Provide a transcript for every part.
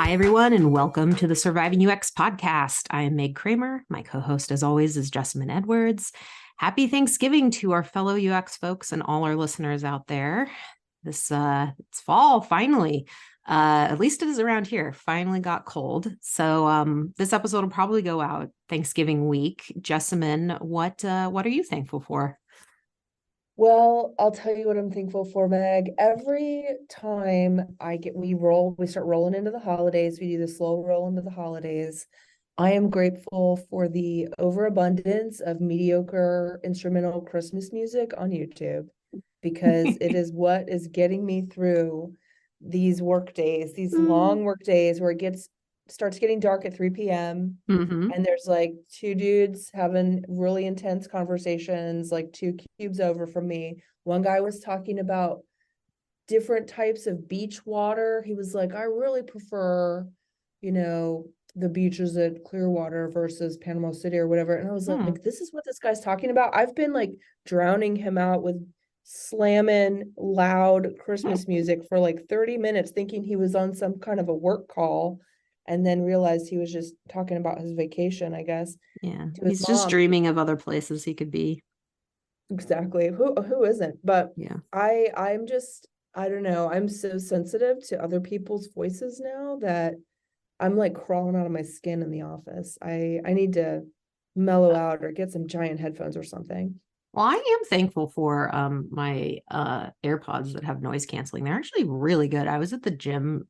Hi, everyone, and welcome to the Surviving UX podcast. I am Meg Kramer. My co-host, as always, is Jessamine Edwards. Happy Thanksgiving to our fellow UX folks and all our listeners out there. It's fall, finally. At least it is around here. Finally got cold. So this episode will probably go out Thanksgiving week. Jessamine, what are you thankful for? Well, I'll tell you what I'm thankful for, Meg. Every time we start rolling into the holidays, we do the slow roll into the holidays. I am grateful for the overabundance of mediocre instrumental Christmas music on YouTube because it is what is getting me through these work days, these long work days where starts getting dark at 3 p.m. Mm-hmm. and there's like two dudes having really intense conversations, like two cubes over from me. One guy was talking about different types of beach water. He was like, I really prefer, the beaches at Clearwater versus Panama City or whatever. And I was like, this is what this guy's talking about. I've been like drowning him out with slamming loud Christmas music for like 30 minutes, thinking he was on some kind of a work call, and then realized he was just talking about his vacation, I guess, Yeah, to his he's just mom. dreaming of other places he could be. Exactly. Who isn't? But Yeah. I'm just, I don't know. I'm so sensitive to other people's voices now that I'm like crawling out of my skin in the office. I need to mellow out or get some giant headphones or something. Well, I am thankful for my AirPods that have noise canceling. They're actually really good. I was at the gym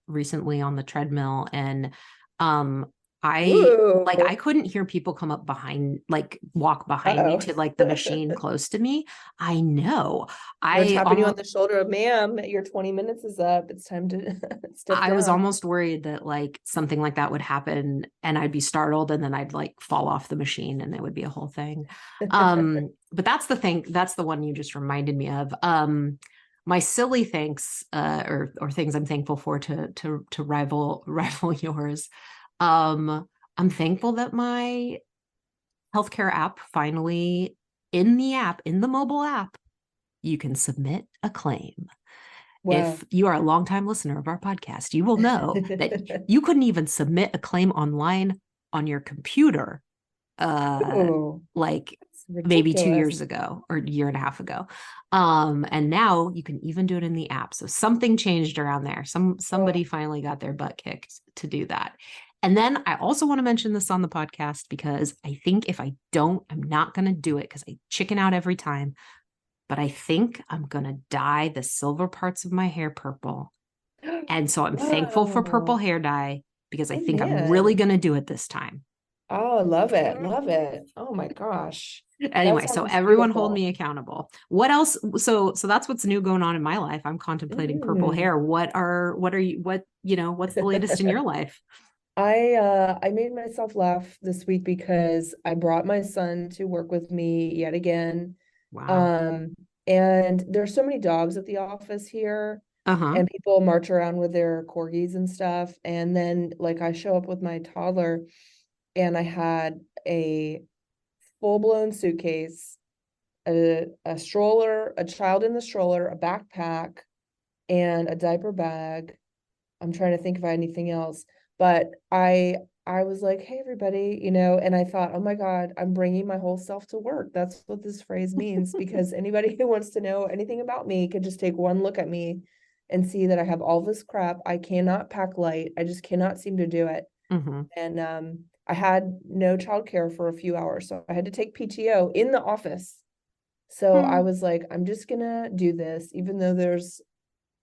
recently on the treadmill and um I Ooh. couldn't hear people come up behind, like walk behind me Uh-oh. to like the machine close to me. I know. They're I tapping you on almost the shoulder. Ma'am, your 20 minutes is up. It's time to step I was down. almost worried that like something like that would happen and I'd be startled and then I'd like fall off the machine and it would be a whole thing. But that's the thing, that's the one you just reminded me of. My silly thanks or things I'm thankful for to rival yours. I'm thankful that my healthcare app finally in the mobile app, you can submit a claim. Wow. If you are a longtime listener of our podcast, you will know that you couldn't even submit a claim online on your computer, uh, Ooh, like that's maybe 2 years ridiculous. ago or a year and a half ago. And now you can even do it in the app. So something changed around there. Oh, Somebody finally got their butt kicked to do that. And then I also want to mention this on the podcast because I think if I don't, I'm not going to do it because I chicken out every time, but I think I'm going to dye the silver parts of my hair purple. And so I'm thankful for purple wow. hair dye because I Oh think I'm really man. going to do it this time. Oh, love it. Love it. Oh my gosh. That Anyway, so sounds everyone hold beautiful. me accountable. What else? So that's what's new going on in my life. I'm contemplating purple Mm. hair. What's the latest in your life? I made myself laugh this week because I brought my son to work with me yet again. Wow. Um, and there's so many dogs at the office here, Uh-huh. and people march around with their corgis and stuff. And then like I show up with my toddler and I had a full-blown suitcase, a stroller, a child in the stroller, a backpack, and a diaper bag. I'm trying to think if I had anything else, but I was like, "Hey, everybody," and I thought, "Oh my God, I'm bringing my whole self to work." That's what this phrase means, because anybody who wants to know anything about me could just take one look at me and see that I have all this crap. I cannot pack light. I just cannot seem to do it. Mm-hmm. And I had no childcare for a few hours, so I had to take PTO in the office. So I Hmm. was like, I'm just gonna do this, even though there's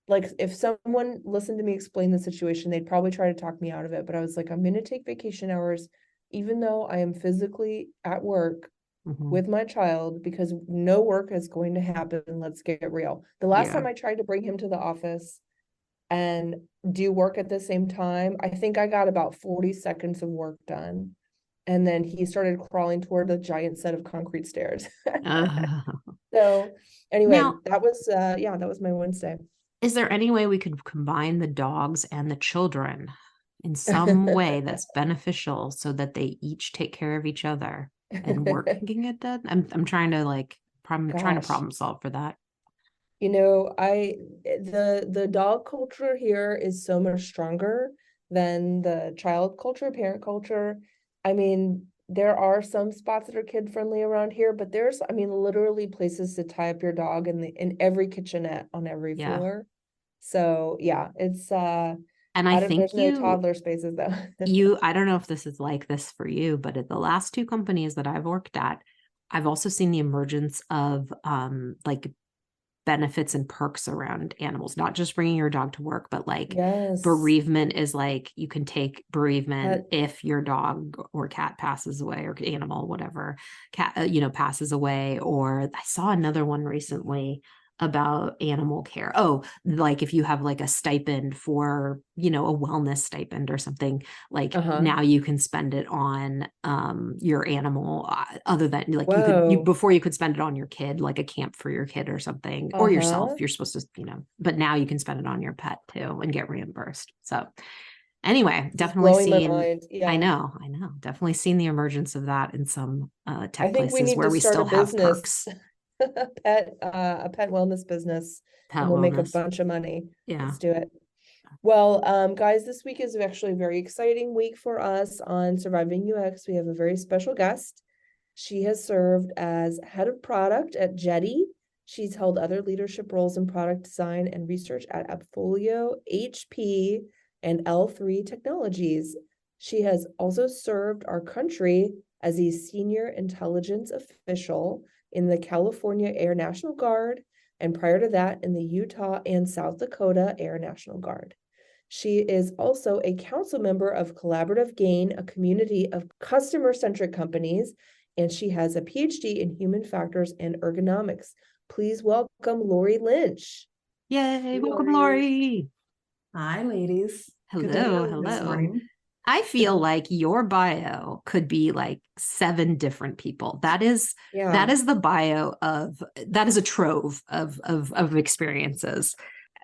like, if someone listened to me explain the situation, they'd probably try to talk me out of it. But I was like, I'm gonna take vacation hours, even though I am physically at work Mm-hmm. with my child, because no work is going to happen. Let's get real. The last Yeah. time I tried to bring him to the office and do work at the same time, I think I got about 40 seconds of work done. And then he started crawling toward a giant set of concrete stairs. Uh, So anyway, now, that was my Wednesday. is there any way we could combine the dogs and the children in some way that's beneficial so that they each take care of each other and work can get done? I'm trying to I'm trying to Gosh, problem solve for that. I the dog culture here is so much stronger than the child culture, parent culture. I mean, there are some spots that are kid friendly around here, but there's, I mean, literally places to tie up your dog in every kitchenette on every Yeah. floor. So yeah, it's And I I don't, think there's no toddler spaces though. I don't know if this is like this for you, but at the last two companies that I've worked at, I've also seen the emergence of like benefits and perks around animals, not just bringing your dog to work, but like Yes. bereavement is like you can take bereavement Pet, if your dog or cat passes away or animal, whatever, cat, passes away. Or I saw another one recently about animal care. Oh, like if you have like a stipend for, a wellness stipend or something, like uh-huh. now you can spend it on your animal, other than like you Whoa. before you could spend it on your kid, like a camp for your kid or something, or Uh-huh. yourself. You're supposed to, but now you can spend it on your pet too and get reimbursed. So anyway, This is definitely blowing my seen. mind. I Yeah. know, I know, definitely seen the emergence of that in some I tech think we places need where to we start a still have business, perks. a pet wellness business, Pet and we'll make a wellness. bunch of money. Yeah. Let's do it. Well, guys, this week is actually a very exciting week for us on Surviving UX. We have a very special guest. She has served as head of product at Jetty. She's held other leadership roles in product design and research at Appfolio, HP, and L3 Technologies. She has also served our country as a senior intelligence official in the California Air National Guard, and prior to that, in the Utah and South Dakota Air National Guard. She is also a council member of Collaborative Gain, a community of customer-centric companies, and she has a PhD in human factors and ergonomics. Please welcome Laurie Lynch. Yay, Hey, welcome, Laurie. Laurie. Hi, ladies. Good to Hello, have you this hello. morning. I feel like your bio could be like seven different people. That Yeah. is the bio of that is a trove of experiences.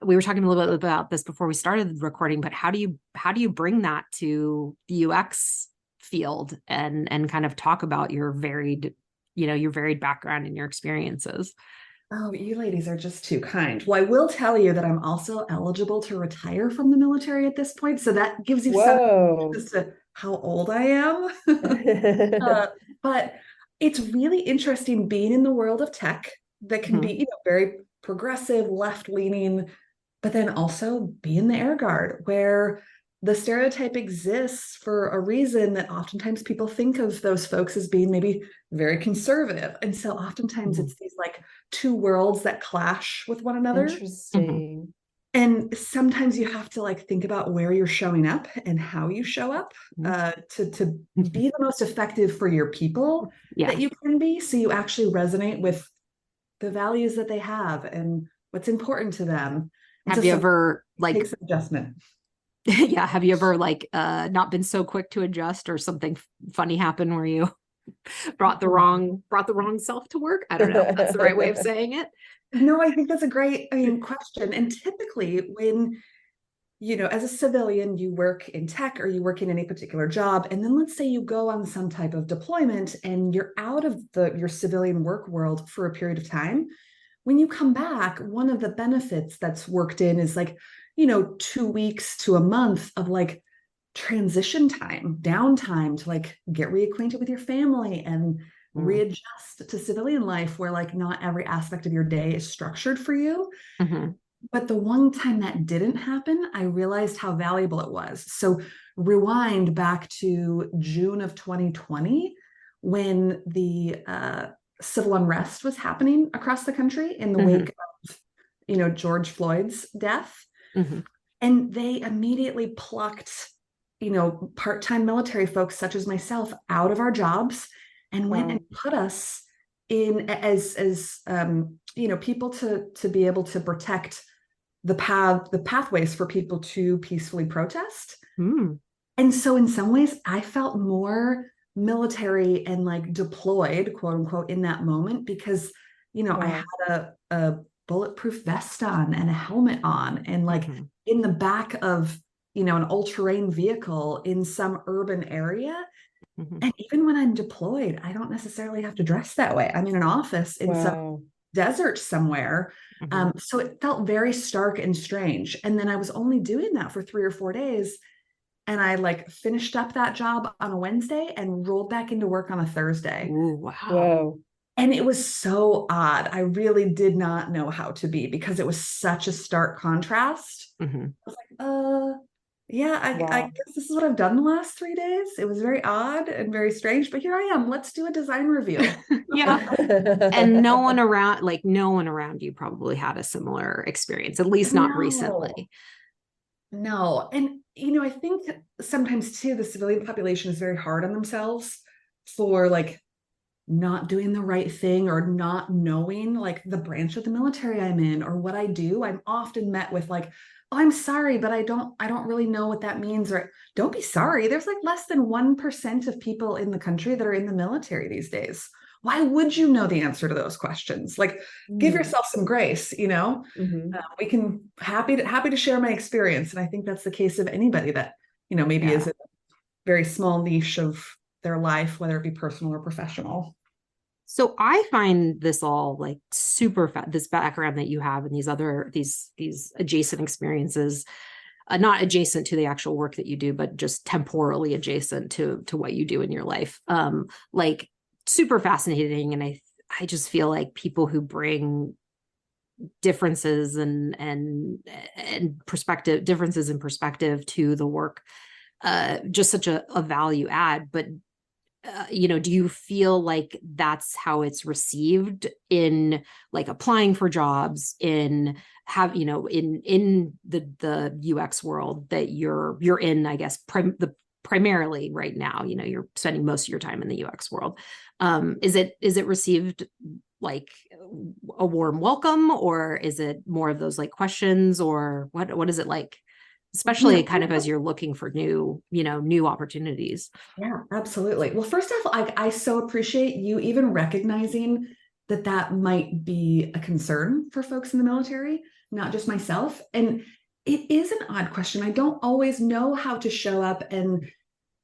We were talking a little bit about this before we started recording, but how do you bring that to the UX field and kind of talk about your varied background and your experiences? Oh, you ladies are just too kind. Well, I will tell you that I'm also eligible to retire from the military at this point. So that gives you some Whoa. as to how old I am. uh, but it's really interesting being in the world of tech that can be, Mhm. very progressive, left-leaning, but then also be in the Air Guard, where the stereotype exists for a reason that oftentimes people think of those folks as being maybe very conservative. And so oftentimes Mhm. it's these like two worlds that clash with one another. Mhm. Interesting. And sometimes you have to like think about where you're showing up and how you show up to Mhm. be the most effective for your people Yeah. that you can be. So you actually resonate with the values that they have and what's important to them. And so Have you some ever like takes adjustment. yeah, have you ever like not been so quick to adjust or something funny happened where you brought the wrong self to work? I don't know if that's the right way of saying it. No, I think that's a great, question. And typically when as a civilian, you work in tech or you work in any particular job, and then let's say you go on some type of deployment and you're out of your civilian work world for a period of time. When you come back, one of the benefits that's worked in is like, 2 weeks to a month of like transition time, downtime to like get reacquainted with your family and Mm. readjust to civilian life where like not every aspect of your day is structured for you. Mhm. But the one time that didn't happen, I realized how valuable it was. So rewind back to June of 2020 when the civil unrest was happening across the country in the wake Mhm. of, George Floyd's death. Mhm. And they immediately plucked, part-time military folks such as myself out of our jobs and went and Wow. put us in as people to be able to protect the pathways for people to peacefully protest. Mm. And so in some ways I felt more military and like deployed, quote unquote, in that moment because, I Wow. had a bulletproof vest on and a helmet on and like Mhm. in the back of, an all-terrain vehicle in some urban area. Mhm. And even when I'm deployed, I don't necessarily have to dress that way. I'm in an office in some Wow. desert somewhere. Mhm. So it felt very stark and strange. And then I was only doing that for 3 or 4 days. And I like finished up that job on a Wednesday and rolled back into work on a Thursday. Ooh, wow. Whoa. And it was so odd. I really did not know how to be because it was such a stark contrast. Mm-hmm. I was like, yeah, I Wow. guess this is what I've done the last 3 days. It was very odd and very strange, but here I am. Let's do a design review. Yeah. And no one around you probably had a similar experience, at least not recently. No. And, I think sometimes too, the civilian population is very hard on themselves for like not doing the right thing or not knowing like the branch of the military I'm in or what I do. I'm often met with like, oh, I'm sorry, but I don't really know what that means. Or don't be sorry. There's like less than 1% of people in the country that are in the military these days. Why would you know the answer to those questions? Like, give yourself some grace, Mm-hmm. we can happy to share my experience. And I think that's the case of anybody that, maybe is a very small niche of their life, whether it be personal or professional. So I find this all like super this background that you have and these adjacent experiences, not adjacent to the actual work that you do, but just temporally adjacent to what you do in your life. Like super fascinating. And I just feel like people who bring differences and differences in perspective to the work, just such a value add. But do you feel like that's how it's received in like applying for jobs in the UX world that you're in, I guess, primarily right now, you're spending most of your time in the UX world. Is it received like a warm welcome, or is it more of those like questions, or what is it like? Especially kind of as you're looking for new opportunities. Yeah, absolutely. Well, first off, I so appreciate you even recognizing that might be a concern for folks in the military, not just myself. And it is an odd question. I don't always know how to show up and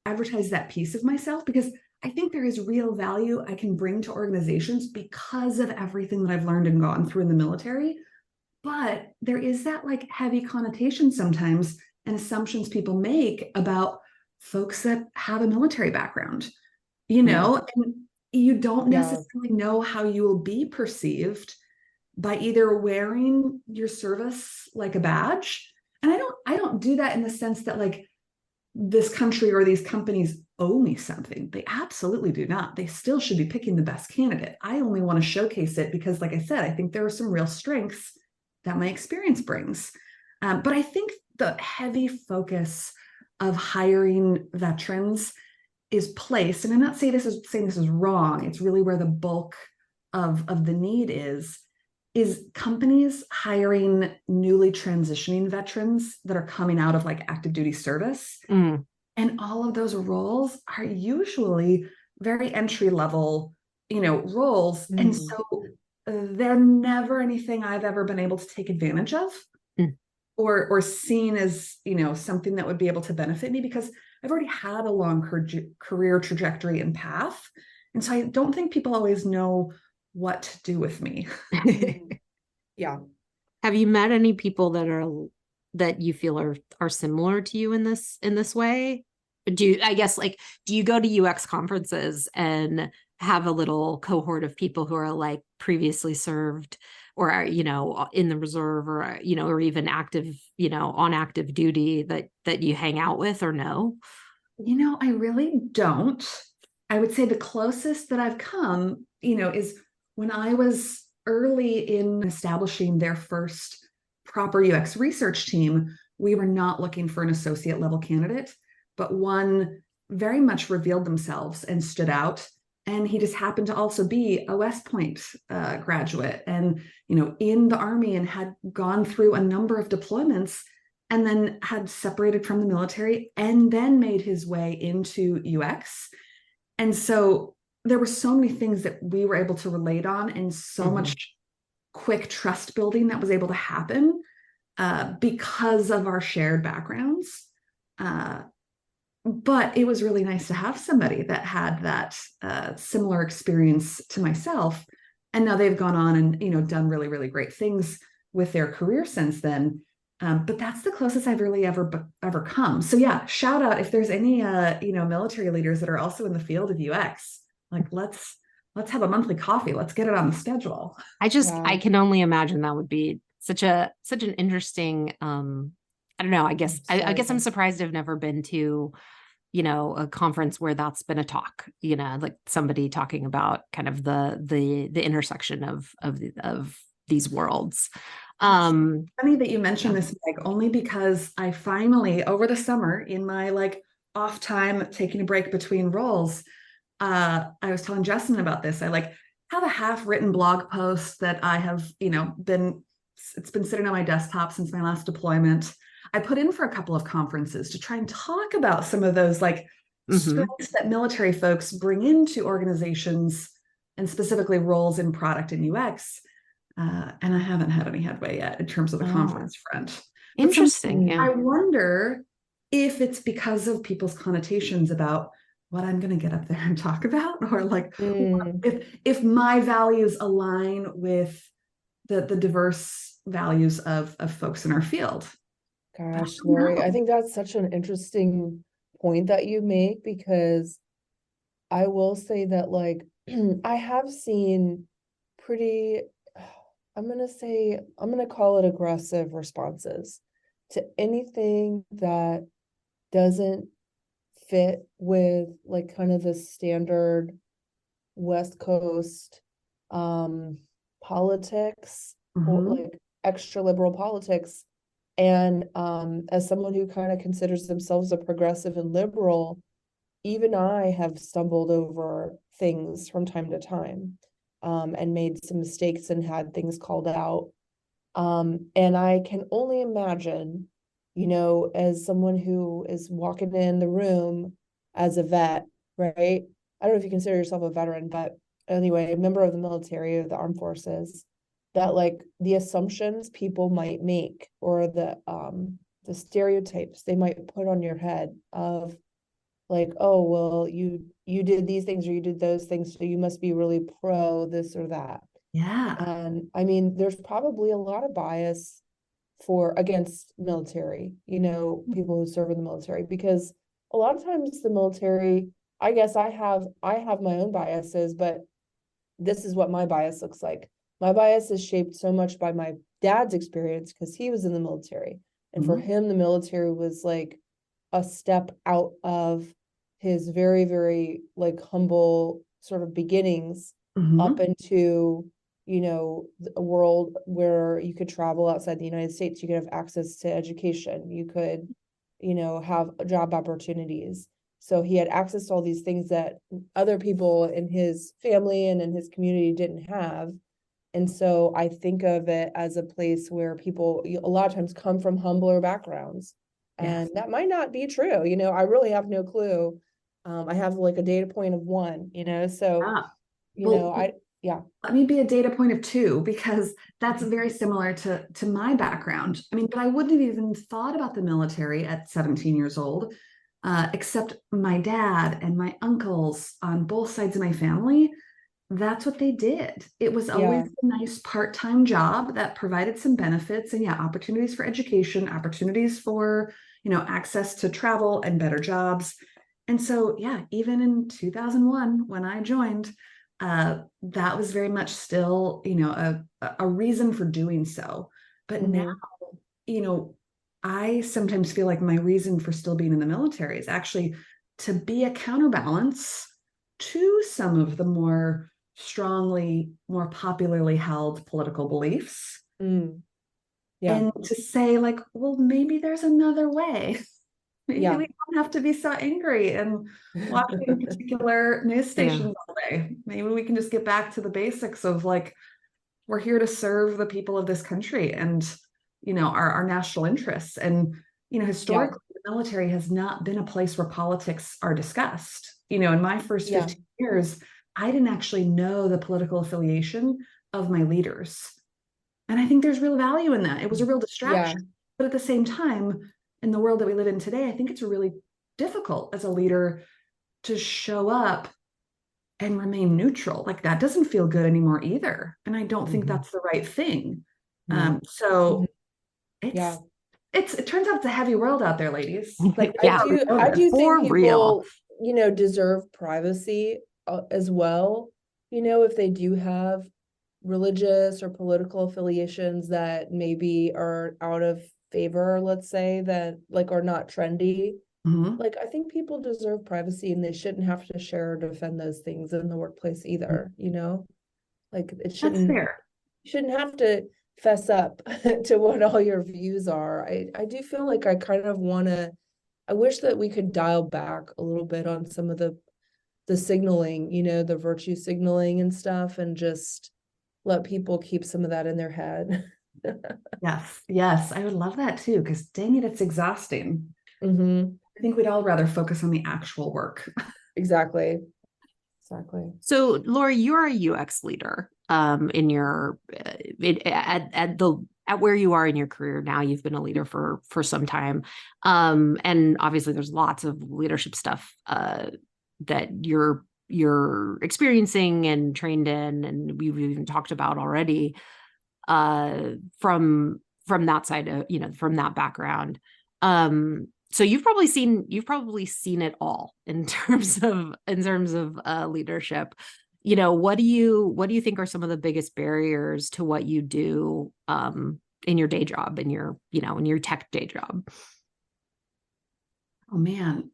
advertise that piece of myself because I think there is real value I can bring to organizations because of everything that I've learned and gone through in the military. But there is that like heavy connotation sometimes and assumptions people make about folks that have a military background, and you don't necessarily know how you will be perceived by either wearing your service like a badge. And I don't do that in the sense that like this country or these companies owe me something. They absolutely do not. They still should be picking the best candidate. I only want to showcase it because, like I said, I think there are some real strengths that my experience brings. But I think the heavy focus of hiring veterans is placed, and I'm not saying this is wrong. It's really where the bulk of the need is companies hiring newly transitioning veterans that are coming out of like active duty service. Mm. And all of those roles are usually very entry level, roles. Mm-hmm. And so they're never anything I've ever been able to take advantage of or seen as, something that would be able to benefit me because I've already had a long career trajectory and path. And so I don't think people always know what to do with me. Yeah. Have you met any people that you feel are similar to you in this way? Do you go to UX conferences and have a little cohort of people who are like previously served or are, in the reserve or, or even active, on active duty that you hang out with or no? I really don't. I would say the closest that I've come, is when I was early in establishing their first proper UX research team. We were not looking for an associate level candidate, but one very much revealed themselves and stood out. And he just happened to also be a West Point graduate and, in the Army and had gone through a number of deployments and then had separated from the military and then made his way into UX. And so there were so many things that we were able to relate on and so much quick trust building that was able to happen because of our shared backgrounds. But it was really nice to have somebody that had that similar experience to myself. And now they've gone on and, done really, really great things with their career since then. But that's the closest I've really ever come. So yeah, shout out if there's any military leaders that are also in the field of UX. Like let's have a monthly coffee. Let's get it on the schedule. I Wow. can only imagine that would be such an interesting I don't know, I guess I'm Exciting. surprised I've never been to, a conference where that's been a talk, like somebody talking about kind of the intersection of these worlds. It's Um funny that you yeah. mentioned this, Meg, only because I finally, over the summer, in my like off time, taking a break between roles, I was telling Justin about this. I like have a half-written blog post that I have, it's been sitting on my desktop since my last deployment. I put in for a couple of conferences to try and talk about some of those like Hmm. strengths that military folks bring into organizations and specifically roles in product and UX. And I haven't had any headway yet in terms of the Oh, conference front. But some, interesting. Yeah. I wonder if it's because of people's connotations about what I'm going to get up there and talk about, or like Mm, if my values align with the diverse values of folks in our field. But I gosh, don't Lori, I know. think that's such an interesting point that you make, because I will say that like I have seen pretty, I'm gonna call it aggressive responses to anything that doesn't fit with like kind of the standard West Coast um politics, or Mhm. like extra liberal politics. And as someone who kind of considers themselves a progressive and liberal, even I have stumbled over things from time to time, and made some mistakes and had things called out. And I can only imagine, as someone who is walking in the room as a vet, right? I don't know if you consider yourself a veteran, but anyway, a member of the military or the armed forces, that like the assumptions people might make, or the stereotypes they might put on your head of like, oh, well, you did these things or you did those things, so you must be really pro this or that. Yeah. And I mean, there's probably a lot of bias for against military, people who serve in the military, because a lot of times the military, I guess I have my own biases, but this is what my bias looks like. My bias is shaped so much by my dad's experience because he was in the military. And for Mhm. him, the military was like a step out of his very, very like humble sort of beginnings up Mhm. into, a world where you could travel outside the United States, you could have access to education, you could, have job opportunities. So he had access to all these things that other people in his family and in his community didn't have. And so I think of it as a place where people a lot of times come from humbler backgrounds. Yes. And that might not be true. I really have no clue. I have like a data point of one, so, Yeah. Well, yeah, let me be a data point of two because that's very similar to my background. I mean, but I wouldn't have even thought about the military at 17 years old, except my dad and my uncles on both sides of my family. That's what they did. It was always yeah, a nice part-time job that provided some benefits and yeah, opportunities for education, opportunities for, access to travel and better jobs. And so, yeah, even in 2001, when I joined, that was very much still, a reason for doing so. But now, mm-hmm, you know, I sometimes feel like my reason for still being in the military is actually to be a counterbalance to some of the more strongly, more popularly held political beliefs. mm, yeah, And to say, like, well, maybe there's another way. Maybe yeah, we don't have to be so angry and watching particular news Yeah. stations all day. Maybe we can just get back to the basics of like, we're here to serve the people of this country and, our national interests. And, yeah, historically, the military has not been a place where politics are discussed. In my first yeah, 15 years, I didn't actually know the political affiliation of my leaders. And I think there's real value in that. It was a real yeah, distraction. But at the same time, in the world that we live in today, I think it's really difficult as a leader to show up and remain neutral. Like that doesn't feel good anymore either. And I don't think Hmm. that's the right thing. Yeah. mhm, So it's yeah, it turns out it's a heavy world out there, ladies. Like, Yeah. I do For think real. people, deserve privacy as well. If they do have religious or political affiliations that maybe are out of favor, let's say, that like are not trendy. Mhm. Like, I think people deserve privacy and they shouldn't have to share or defend those things in the workplace either, Like it That's shouldn't fair. have to fess up to what all your views are. I do feel like I wish that we could dial back a little bit on some of the signaling, the virtue signaling and stuff, and just let people keep some of that in their head. Yes, yes, I would love that too, because dang it, it's exhausting. Mm-hmm. I think we'd all rather focus on the actual work. Exactly. Exactly. So, Laurie, you're a UX leader in your at where you are in your career now. You've been a leader for some time, and obviously, there's lots of leadership stuff that you're experiencing and trained in, and we've even talked about already from that side of from that background. So you've probably seen it all in terms of leadership. What do you think are some of the biggest barriers to what you do in your day job, in your tech day job? Oh man,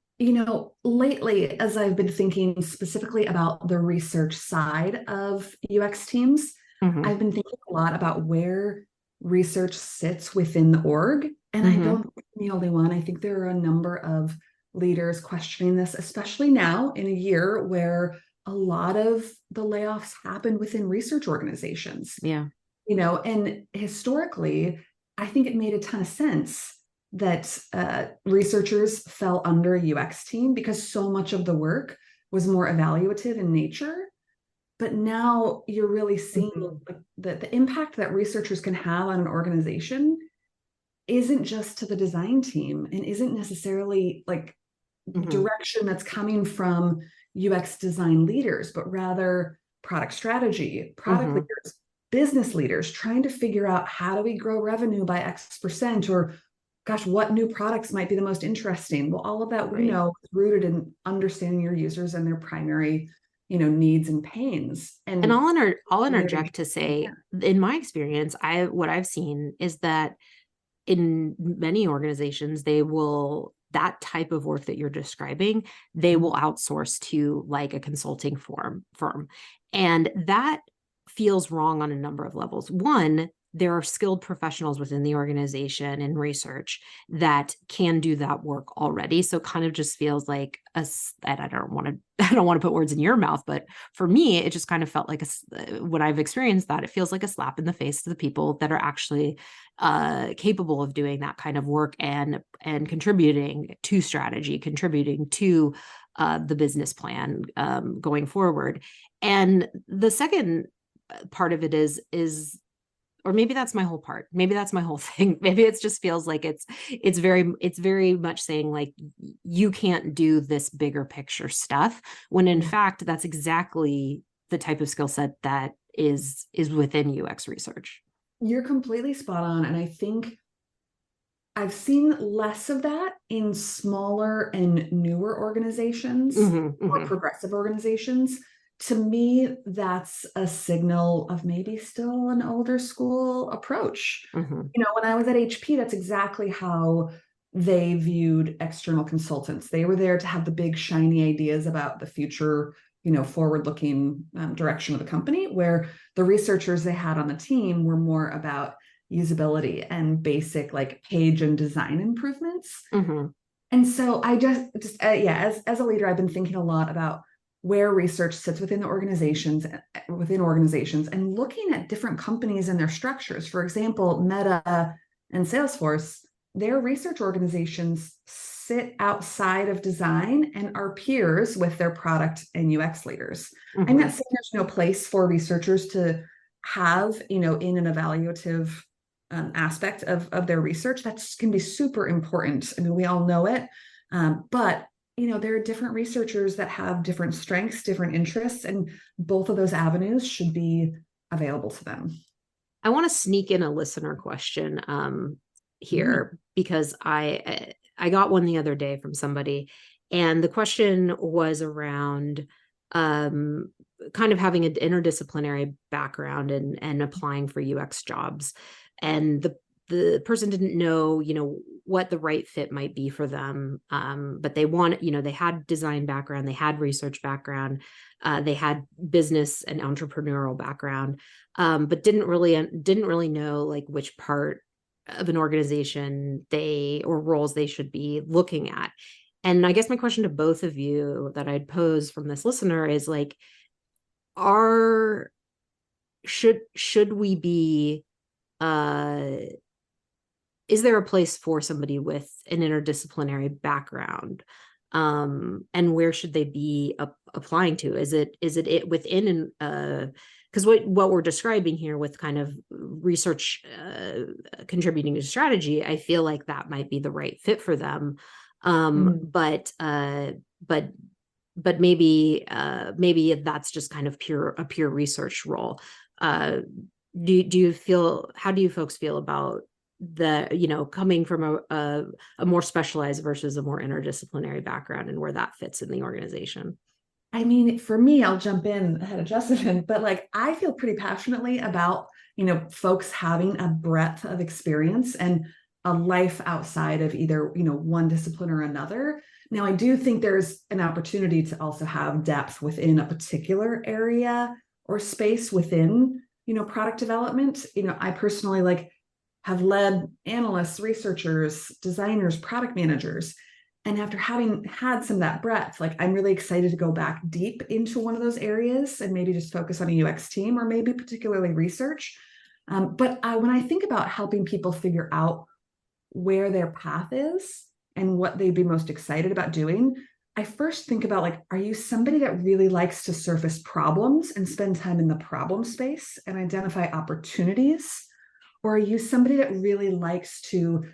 lately, as I've been thinking specifically about the research side of UX teams, Mm-hmm. I've been thinking a lot about where research sits within the org. And I don't think I'm the only one. I think there are a number of leaders questioning this, especially now in a year where a lot of the layoffs happen within research organizations. Yeah. And historically, I think it made a ton of sense that researchers fell under a UX team because so much of the work was more evaluative in nature. But now you're really seeing the impact that researchers can have on an organization isn't just to the design team and isn't necessarily like direction that's coming from UX design leaders, but rather product strategy, product leaders, business leaders trying to figure out how do we grow revenue by X%, or gosh, what new products might be the most interesting? Well, all of that we know is rooted in understanding your users and their primary, needs and pains. And I'll interject to say, in my experience, what I've seen is that in many organizations, that type of work that you're describing, they will outsource to like a consulting firm. And that feels wrong on a number of levels. One, there are skilled professionals within the organization and research that can do that work already. So it kind of just feels like I don't want to put words in your mouth, but for me, it just kind of felt like when I've experienced that, it feels like a slap in the face to the people that are actually capable of doing that kind of work and contributing to strategy, contributing to the business plan going forward. And the second part of it is or maybe that's my whole part. Maybe that's my whole thing. Maybe it just feels like it's very much saying like, you can't do this bigger picture stuff, when in fact, that's exactly the type of skill set that is within UX research. You're completely spot on. And I think I've seen less of that in smaller and newer organizations, or progressive organizations. To me, that's a signal of maybe still an older school approach. When I was at HP, that's exactly how they viewed external consultants. They were there to have the big shiny ideas about the future, forward-looking direction of the company, where the researchers they had on the team were more about usability and basic like page and design improvements. And so I just as a leader, I've been thinking a lot about where research sits within organizations and looking at different companies and their structures. For example, Meta and Salesforce, their research organizations sit outside of design and are peers with their product and UX leaders. I'm not saying there's no place for researchers to have, in an evaluative aspect of their research. That can be super important. I mean, we all know it, but there are different researchers that have different strengths, different interests, and both of those avenues should be available to them. I want to sneak in a listener question here. because I got one the other day from somebody, and the question was around kind of having an interdisciplinary background and applying for UX jobs. And the person didn't know, what the right fit might be for them. But they they had design background, they had research background, they had business and entrepreneurial background, but didn't really know like which part of an organization or roles they should be looking at. And I guess my question to both of you that I'd pose from this listener is like, are should we be is there a place for somebody with an interdisciplinary background, and where should they be applying to? Is it within because what we're describing here with kind of research contributing to strategy, I feel like that might be the right fit for them. But maybe that's just kind of a pure research role. Do you feel, how do you folks feel about coming from a more specialized versus a more interdisciplinary background, and where that fits in the organization? I mean, for me, I'll jump in ahead of Justin, but like I feel pretty passionately about, folks having a breadth of experience and a life outside of either, one discipline or another. Now, I do think there's an opportunity to also have depth within a particular area or space within, product development. I personally have led analysts, researchers, designers, product managers. And after having had some of that breadth, I'm really excited to go back deep into one of those areas and maybe just focus on a UX team or maybe particularly research. But when I think about helping people figure out where their path is and what they'd be most excited about doing, I first think about are you somebody that really likes to surface problems and spend time in the problem space and identify opportunities? Or are you somebody that really likes to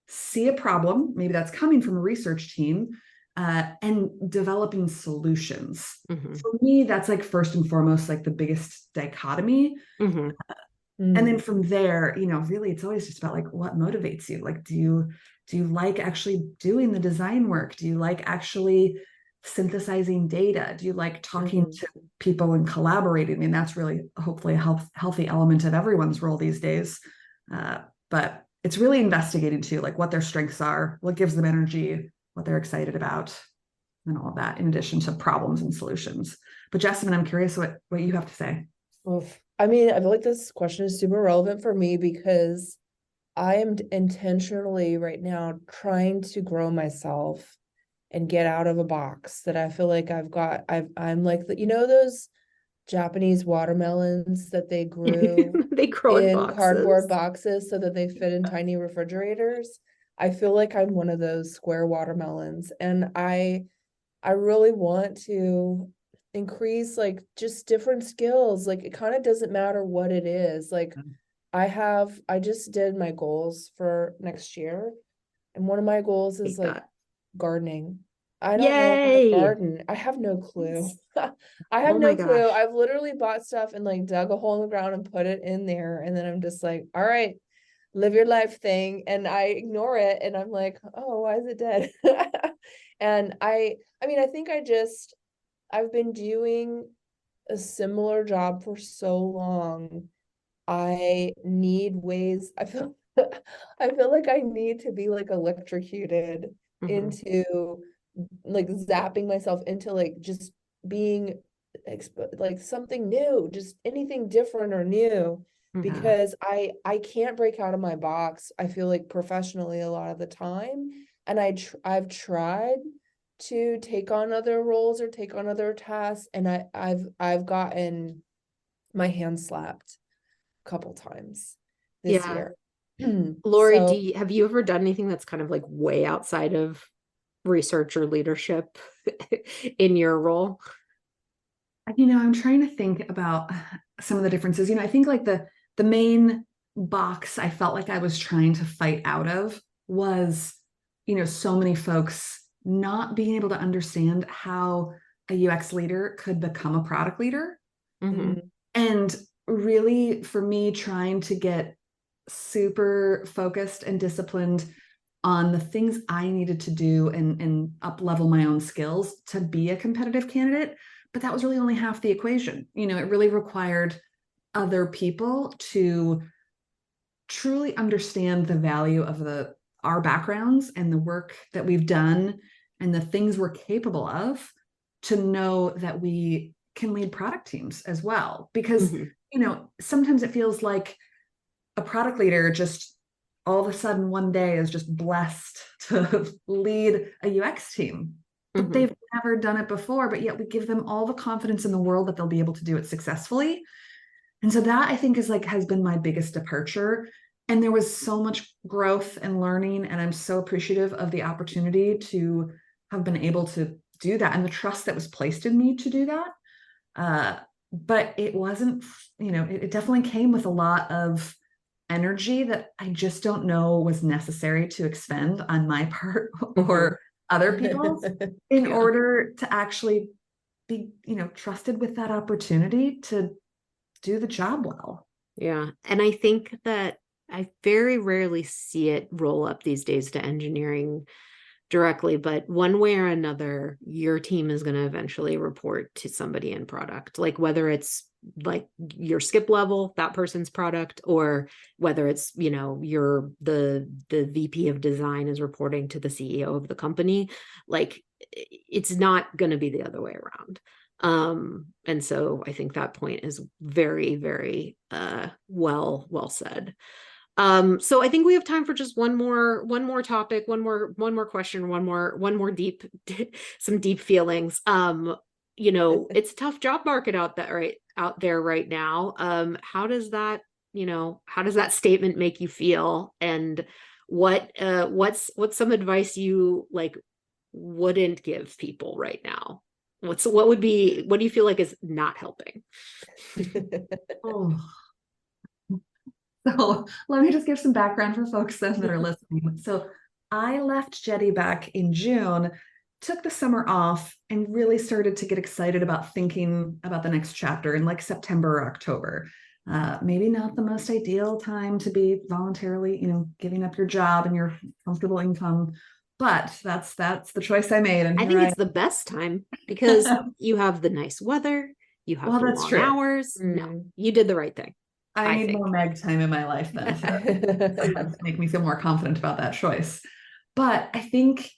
see a problem, maybe that's coming from a research team, and developing solutions? Mm-hmm. For me, that's first and foremost, the biggest dichotomy. Mm-hmm. And then from there, really it's always just about what motivates you. Do you like actually doing the design work? Do you like actually synthesizing data? Do you like talking to people and collaborating? I mean, that's really hopefully a healthy element of everyone's role these days. But it's really investigating too, what their strengths are, what gives them energy, what they're excited about, and all of that, in addition to problems and solutions. But Jessamine, I'm curious what you have to say. Oof. I mean, I feel like this question is super relevant for me because I am intentionally right now trying to grow myself and get out of a box that I feel like I'm like, those Japanese watermelons that they grew They grow in cardboard boxes so that they fit in tiny refrigerators. I feel like I'm one of those square watermelons, and I really want to increase just different skills. It kind of doesn't matter what it is. I just did my goals for next year, and one of my goals is gardening. I don't know how to garden. I have no clue. I have no clue. Gosh. I've literally bought stuff and dug a hole in the ground and put it in there, and then I'm just like, all right, live your life thing, and I ignore it, and I'm like, oh, why is it dead? And I mean, I think I've been doing a similar job for so long. I need ways. I feel like I need to be electrocuted into zapping myself into just being something new, just anything different or new, because I can't break out of my box. I feel like professionally a lot of the time, and I've tried to take on other roles or take on other tasks, and I've gotten my hand slapped a couple times this year. Laurie, So, have you ever done anything that's kind of way outside of research or leadership in your role? I'm trying to think about some of the differences. I think the main box I felt like I was trying to fight out of was, so many folks not being able to understand how a UX leader could become a product leader. And really, for me, trying to get super focused and disciplined on the things I needed to do and up level my own skills to be a competitive candidate. But that was really only half the equation. You know, it really required other people to truly understand the value of our backgrounds and the work that we've done and the things we're capable of, to know that we can lead product teams as well. Because, you know, sometimes it feels like a product leader just all of a sudden one day is just blessed to lead a UX team, but they've never done it before, but yet we give them all the confidence in the world that they'll be able to do it successfully. And so that, I think, is like, has been my biggest departure. And there was so much growth and learning, and I'm so appreciative of the opportunity to have been able to do that and the trust that was placed in me to do that. But it wasn't, you know, it definitely came with a lot of energy that I just don't know was necessary to expend on my part or other people's in order to actually be, you know, trusted with that opportunity to do the job well. Yeah. And I think that I very rarely see it roll up these days to engineering directly, but one way or another, your team is going to eventually report to somebody in product, like whether it's like your skip level, that person's product, or whether it's, you know, the VP of design is reporting to the CEO of the company. Like, it's not going to be the other way around. And so I think that point is very, very well said. So I think we have time for just one more topic, one more question, one more deep, some deep feelings. You know, it's a tough job market out there right now. How does that statement make you feel? And what's some advice you like wouldn't give people right now? What do you feel like is not helping? Oh. So let me just give some background for folks that are listening. So I left Jetty back in June, took the summer off, and really started to get excited about thinking about the next chapter in like September or October. Maybe not the most ideal time to be voluntarily, you know, giving up your job and your comfortable income, but that's the choice I made. And I think it's the best time because you have the nice weather, you have the long hours. No, you did the right thing. I need more Meg time in my life then to make me feel more confident about that choice. But I think,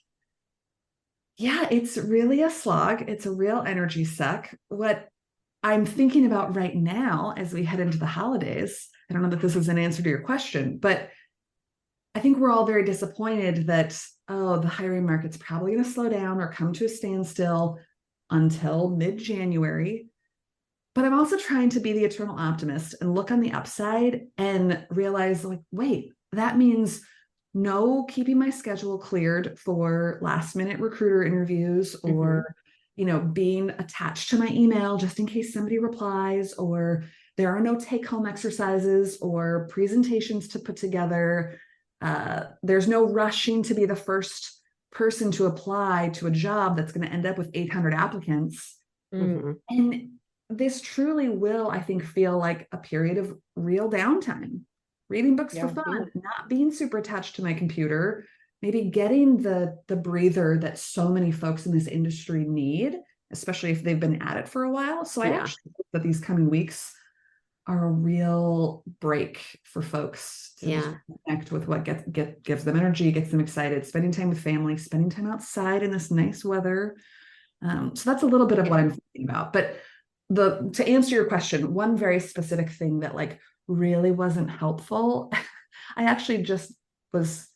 yeah, it's really a slog. It's a real energy suck. What I'm thinking about right now as we head into the holidays, I don't know that this is an answer to your question, but I think we're all very disappointed that, the hiring market's probably going to slow down or come to a standstill until mid-January. But I'm also trying to be the eternal optimist and look on the upside and realize, like, wait, that means no keeping my schedule cleared for last minute recruiter interviews or, you know, being attached to my email just in case somebody replies, or there are no take home exercises or presentations to put together. There's no rushing to be the first person to apply to a job that's going to end up with 800 applicants. And this truly will, I think, feel like a period of real downtime, reading books for fun, not being super attached to my computer, maybe getting the breather that so many folks in this industry need, especially if they've been at it for a while. So I actually hope that these coming weeks are a real break for folks to just connect with what gives them energy, gets them excited, spending time with family, spending time outside in this nice weather. So that's a little bit of what I'm thinking about. But to answer your question, one very specific thing that like really wasn't helpful, I actually just was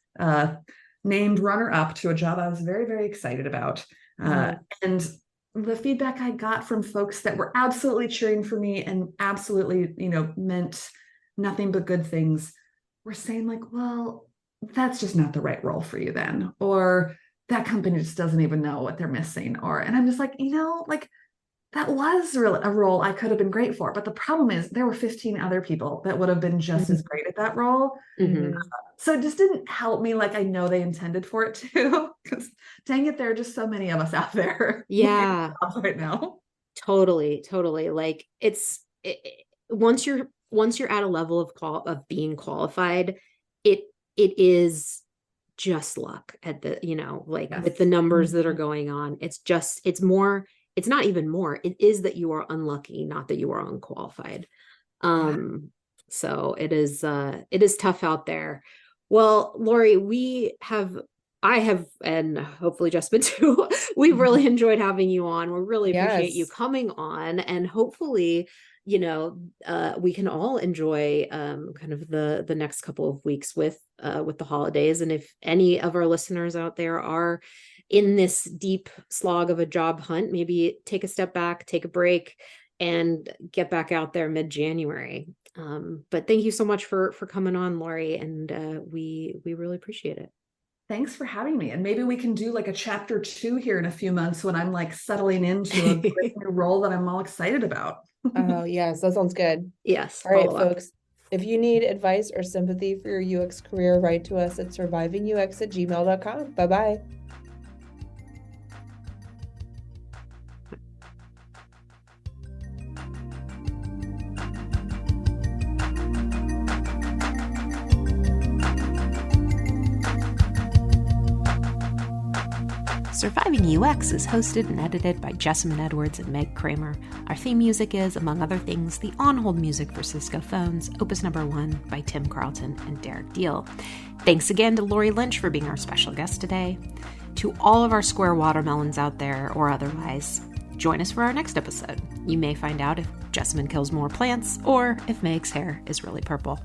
named runner-up to a job I was very, very excited about. And the feedback I got from folks that were absolutely cheering for me and absolutely, you know, meant nothing but good things were saying like, well, that's just not the right role for you then, or that company just doesn't even know what they're missing, and I'm just like, you know, like, that was really a role I could have been great for. But the problem is there were 15 other people that would have been just as great at that role. So it just didn't help me like I know they intended for it to, because dang it, there are just so many of us out there. Yeah. Right now. Totally. Like once you're at a level of being qualified, it is just luck at the, like Yes. with the numbers that are going on. It's not even more. It is that you are unlucky, not that you are unqualified. So it is tough out there. Well, Laurie, I have, and hopefully Jasmine too, we've really enjoyed having you on. We really appreciate you Yes. coming on, and hopefully, we can all enjoy kind of the next couple of weeks with the holidays. And if any of our listeners out there are in this deep slog of a job hunt, maybe take a step back, take a break, and get back out there mid-January. But thank you so much for coming on, Laurie, and we really appreciate it. Thanks for having me. And maybe we can do like a chapter 2 here in a few months when I'm like settling into a great new role that I'm all excited about. Oh, yes, that sounds good. Yes. All right, Follow up. folks. If you need advice or sympathy for your UX career, write to us at survivingux@gmail.com. Bye-bye. Surviving UX is hosted and edited by Jessamine Edwards and Meg Kramer. Our theme music is, among other things, the on-hold music for Cisco Phones, Opus No. 1 by Tim Carlton and Derek Deal. Thanks again to Laurie Lynch for being our special guest today. To all of our square watermelons out there or otherwise, join us for our next episode. You may find out if Jessamine kills more plants or if Meg's hair is really purple.